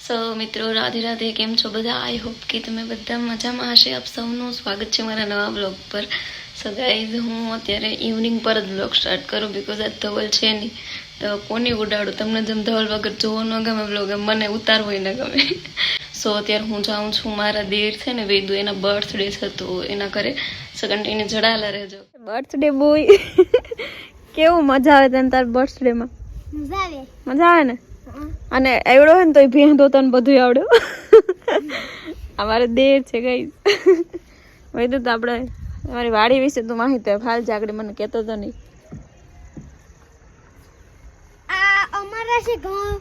સો મિત્રો રાધે રાધે, કેમ છો બધા? આઈ હોપ કે તમે બધા મજામાં હશે. આપ સૌનું સ્વાગત છે મારા નવા બ્લોગ પર. સો ગાઈઝ, હું અત્યારે ઇવનિંગ પર જ બ્લોગ સ્ટાર્ટ કરું બિકોઝ આ ધવલ છે નહીં તો કોની ઉડાડું. તમને જેમ ધવલ વગર જોવો ન ગમે બ્લોગ, એમ મને ઉતારવો ન ગમે. સો અત્યારે હું જાઉં છું, મારા દેર છે ને વેદુ, એના બર્થડે છે તો એના ઘરે. સો કન્ટિન્યુ જોડાયેલા રહેજો. બર્થડે બોય કેવું મજા આવે તને તાર બર્થડે માં? મજા આવે ને. અને એવડો હે ને તો ભેંદો તને બધું આવડ્યું. અમારે દેર છે ગઈ વૈદુ તો આપણે અમારી વાડી વિશે તું માહિતી ફાલ જાગડી મને કહેતો તો નહીં. અમારા છે ઘઉં.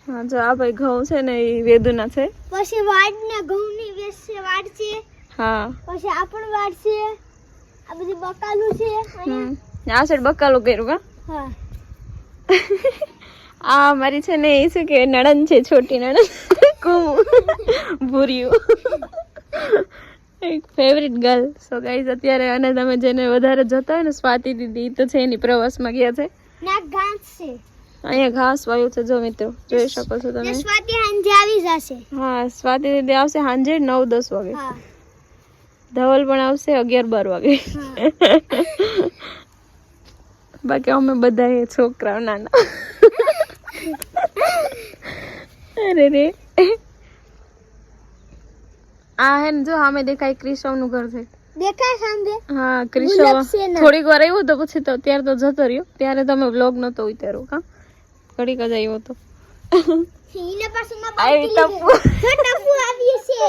હા જો આ ભાઈ ઘઉં છે ને એ વેદુના છે. પછી વાડ ને ઘઉં ની વેસે વાડ છે. હા પછી આ પણ વાડ છે. આ બધી બકાલું છે. આ સાઈડ બકાલું કર્યું કા? હા. આ મારી છે ને એ શું કે નણંદ છે, છોટી નણંદ કુમુ ભૂર્યું એક ફેવરિટ ગર્લ. સો ગાઈઝ અત્યારે અને તમે જેને વધારે જોતા હોય ને સ્વાતિ દીદી, તો છે એની પ્રવાસમાં ગયા છે. ના ઘાસ છે અહીંયા ઘાસ વાયું છે જો મિત્રો, જોઈ શકો છો તમે. સ્વાતિ હાંજે આવી જશે. હા સ્વાતિ દીદી આવશે સાંજે 9-10 વાગે. હા. ધવલ પણ આવશે 11-12 વાગે. બાકી અમે બધા એ છોકરાઓ નાના. અરે રે આ હે ને જો સામે દેખાય ક્રિશવ નું ઘર છે. દેખાય સામે? હા ક્રિશવ થોડીક વાર આવ્યો તો પછી તો ત્યારે તો જતો રહ્યો. ત્યારે તમે વ્લોગ નતો ઉતાર્યો કા? ઘડીક જ આવ્યો તો. ઈને પાસે ના આવી ટપુ આવી છે.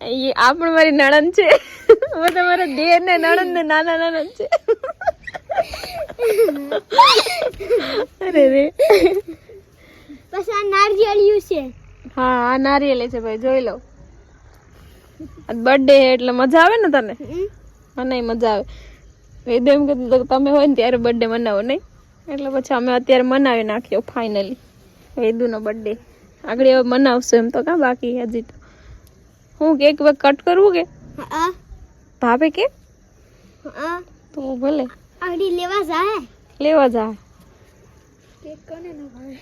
એ આ પણ મારી નણંદ છે. બધા મારા દેર ને નણંદ ને નાના નણંદ છે. અરે રે પછી આ નારિયેળિયું છે. હા આ નારિયેળ છે ભાઈ, જોઈ લો. બર્થડે એટલે મજા આવે ને તને? મને મજા આવે. વેદુ એમ કીધું તમે હોય ને ત્યારે બર્થડે મનાવો નહીં, એટલે પછી અમે અત્યારે મનાવી નાખ્યો ફાઇનલી વેદુનો બર્થડે. આગળ હવે મનાવશું એમ તો કા, બાકી હજી તો હું કેક વેક કટ કરવું કે હા ભાભે કે હા તો ભલે આડી લેવા જાય. લેવા જા. કેક કોને ન ભાવે?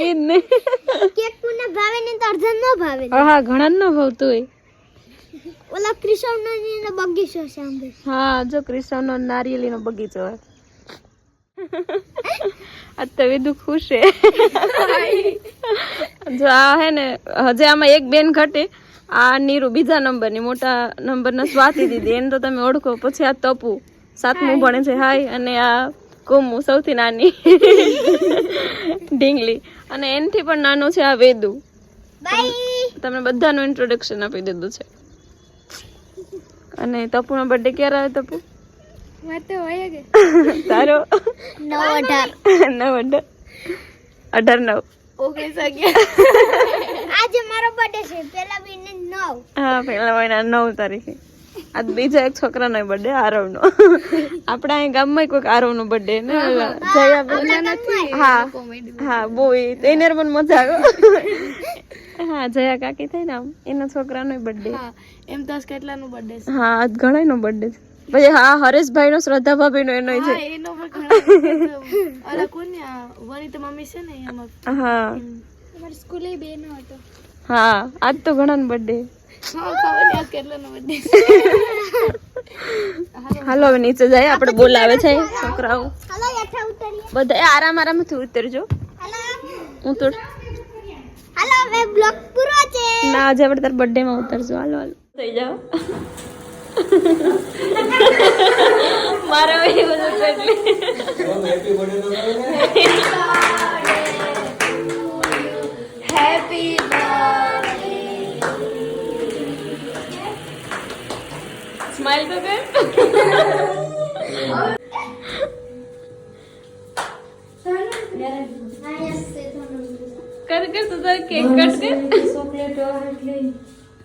એ ને કેક કોને ભાવે ને તો અર્ધન ન ભાવે. હા ઘણા ન ભાવતું હોય. ઓલા કૃષ્ણનો ને બગીચો છે આંબે. હા જો કૃષ્ણનો નારિયેળીનો બગીચો હોય. આ તો વિદુ ખુશ છે. જો આ હે ને હજે આમાં એક બેન ઘટે. આ નીરુ બીજા નંબરની, મોટા નંબરના સ્વાતિ દીદી, એને તો તમે ઓળખો. પછી આ તપુ 7મું ભણે છે, હાય. અને આ કુમુ સૌથી નાની ઢીંગલી, અને એનથી પણ નાનો છે આ વેદુ. બાય. તમને બધાનું ઇન્ટ્રોડક્શન આપી દીધું છે. અને તપુનો બર્થડે ક્યારે આવે તપુ? વાતે હોય કે તારો 9/18 9 ઓકે સગ્યા. આજે મારો બર્થડે છે. પહેલા મહિને 9. હા પહેલા મહિના 9 તારીખે. આજ બીજા એક છોકરાનો બર્થડે, આરવનો. આપણા અહીં ગામમાં કોઈક આરવનો બર્થડે ને જયા. હા હા બોય એને પણ મજા આવે. હા જયા કાકી થાય ને આમ, એના છોકરાનો બર્થડે. એમ તો કેટલાનો બર્થડે છે? હા આજ ઘણાનો બર્થડે છે. પછી હા હરેશભાઈ નો, શ્રદ્ધા ભાભી નો, એનો છે. એનો પણ ઓલા કોને વનિતા મમ્મી છે ને એમાં. હા અમારી સ્કૂલે બે નો હતો. હા આજ તો ઘણાનો બર્થડે. હા ખબર નહીં આજ કેટલાનો બર્થડે. હાલો હવે નીચે જાય, આપણે બોલાવે છે છોકરાઓ. હાલો યાઠા ઉતરીએ બધા આરામ આરામથી ઉતરજો. ઉતર. હાલો હવે બ્લોગ પૂરો છે. ના આજે આપણે તાર બર્થડે માં ઉતરજો. હાલો હાલો થઈ જાઓ. મારા એવું બધું એટલે હેપી બર્થડે હેપી સ્માઈલ તો કર. કર કર તો તારે કેક કટ કર.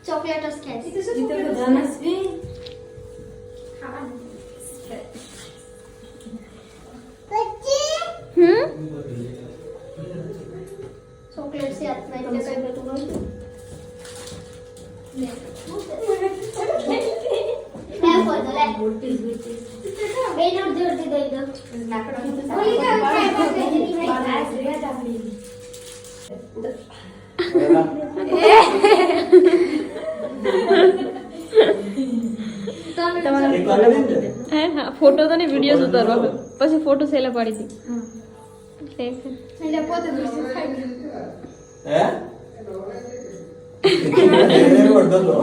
ચોકલેટ સ્કેચ ચોકલેટ છે આટલા એટલે કઈ બધું એક વાર કરી દે. હા ફોટો તો ને વિડીયો ઉતારવા પછી ફોટો સેલા પાડી દી એટલે પોતે દૂસરી ખાઈ ગયું. હે? એને વળતો તો.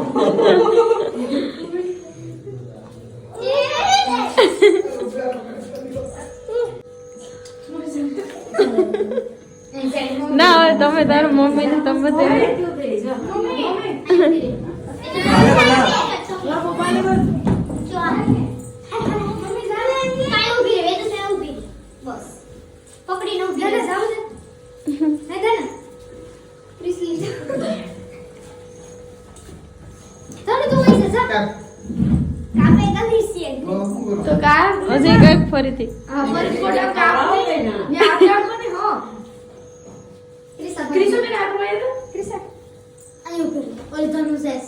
ના હવે તમે તારું મમ્મી ને તમે બધે પકડીને ઉભી રહે. જાવ છે. હે દે ને. પ્રીસલી જા. ચાલો તું વઈ જા. કાપે કરી છે. તો કા હજી કઈક ફરીથી હા ફરી ફોટો કાપો. ને આપણે કોને હો. ક્રિસા ને આપ લઈ લો. ક્રિસા. આયો ઉપર. ઓલ ધનુષ એસ.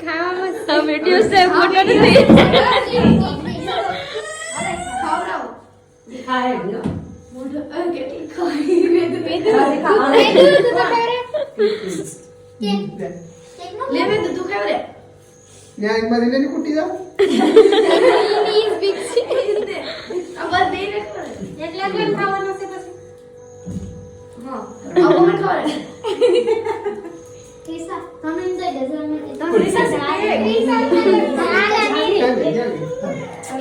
ખાવામાં વિડીયો છે ફોટો નથી કુટી જાવ ક્રિસા તમે એન્જોય કરજો.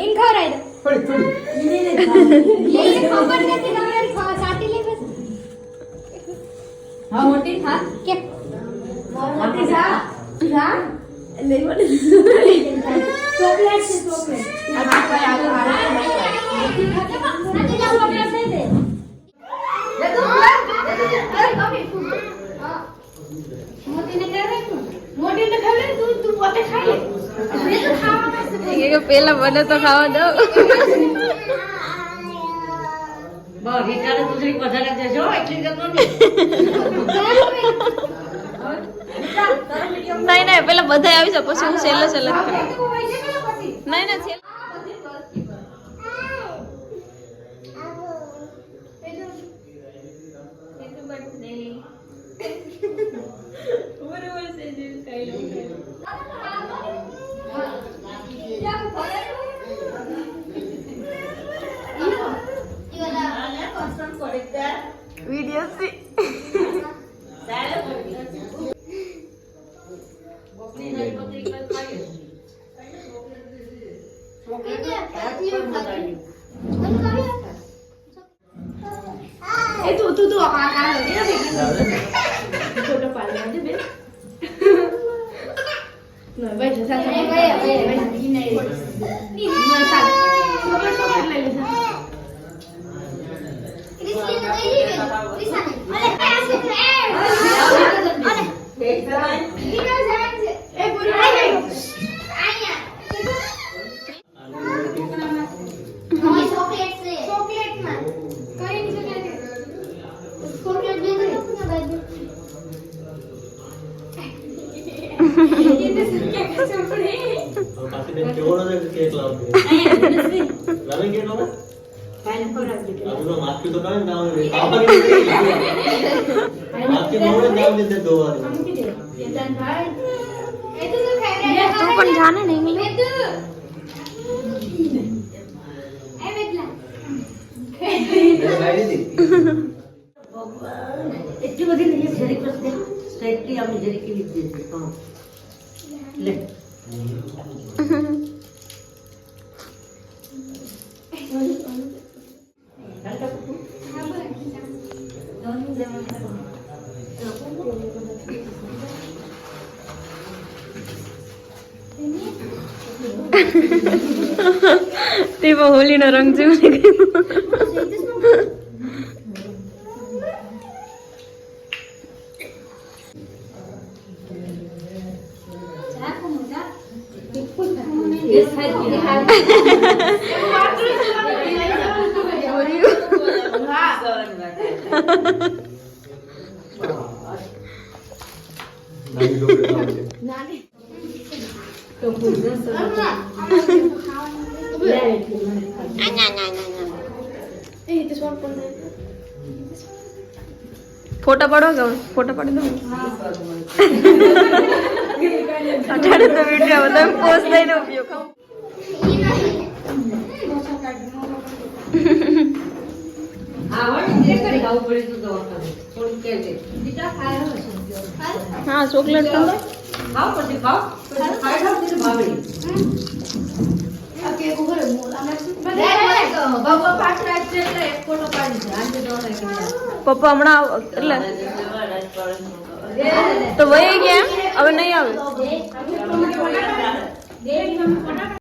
ઇન ખવરાઈ દો. થોડી એ ખબર નથી તમારી ચાટી લે બસ. હા મોટી હા કે મોટી જા જા લઈ મને ચોકલેટ છે ચોકલેટ. આ કોઈ આ આને જાવ ચોકલેટ દે દે. લે તો મોટીને કરે તું. મોટીને ખવડે તું પોતે ખાઈ લે. આપણે તો ખાવા મસ્ત કે પેલા મને તો ખાવા દો નહીં નહીં પેલા બધા આવી જાય પછી હું છેલ્લે છેલ્લે જ કરું. નહીં નહીં છેલ્લે વિડીયો છે તું આ ફોટો પાડી દે બે. ના ભાઈ જસા ભાઈ નહીં ના સાહેબ ચોકલેટ લઈ લે. ક્રિસ્તી તો લઈ લે. ક્રિસ્તા અરે પાસ કે અરે બીજો જાણ છે એ પૂરી આયા નોય ચોકલેટ છે. ચોકલેટ માં કઈ ની ચોકલેટ ચોકલેટ દે દે ના ભાઈ. પાછી બેન કેવડો ને કેક લાવજો. લાવે કે નો? આપણો માથું તો કાંઈ ના આવે. ખાવાની નથી. માથું મોડે જાવ ને તે દોવાનું. એ તો ખાઈ રે. તું પણ જાને નહીં એ બેટલા લાવી દીધી. એટલી બધી નહીં જરીક વસ્તુ સ્ટ્રેટલી આપણે જરીક એવી જ દેશે હા લે તે હોલીનો રંગ જેવું નાની ડોકરી લાવજે. તો પૂજા અમ્મા, લે એટલી મને ખાધી. એ this one for me. ફોટા પાડો કે ફોટા પાડી દો હા, બરોબર. અટાડે તો વિડિયો બધા પોસ્ટ લઈને ઉપયોગ હા, વળી જે કરી ખાવું પડે તો દવાખાને. થોડું કહેજે. બીજા ખાય હવે શું કહેવું? હા ચોકલેટ તો ખાઓ પછી ખાઓ. પછી ખાઈ ખાઓ તેને ભાવે. Okay, ઉભો રહો. અમે બાબા પાછળ છે એટલે એક ફોટો પાડી છે. આજે દોડે કે પપ્પા હમણાં એટલે તો વહી ગયા હવે નહીં આવે દે